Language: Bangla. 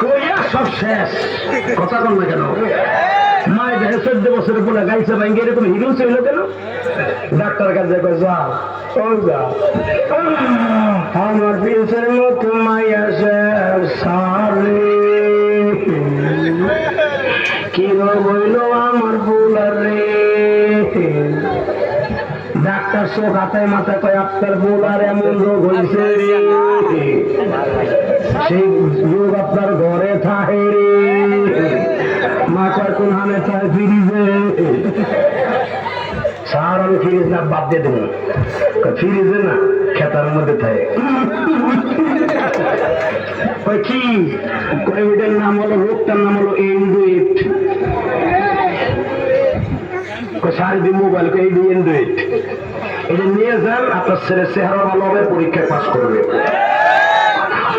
কইয়া সব শেষ। কথা কম না কেন? মায়ের দেখে 14 বছরের বলে গাইছে ভাঙ্গে এরকম হিরো ছিল কেন? ডাক্তার কাছে কয় যা ও যা, আমার পিসের মতো মাইয়া শেষ সারে কি রইল আমার বুলার রে। ডাক্তার চোখ হাতে মাথায় কয় আপনার বুলার এমন রোগ হয়েছে রে, সেই রোগ আপনার ঘরে থাকে রে। মা কয় কোন হানে চায় ফিরিজে। স্যার আমি ফিরিজ না বাদ দিয়ে দেবো। ফিরিজে না খেতার মধ্যে থাকে। কি এটার নাম হলো, রোগটার নাম হলো এন্ডুইট। সারি মোবাইল এন্ডুইট, এটা নিয়ে যান আপনার ছেলে চেহারা ভালো হবে, পরীক্ষায় পাস করবে।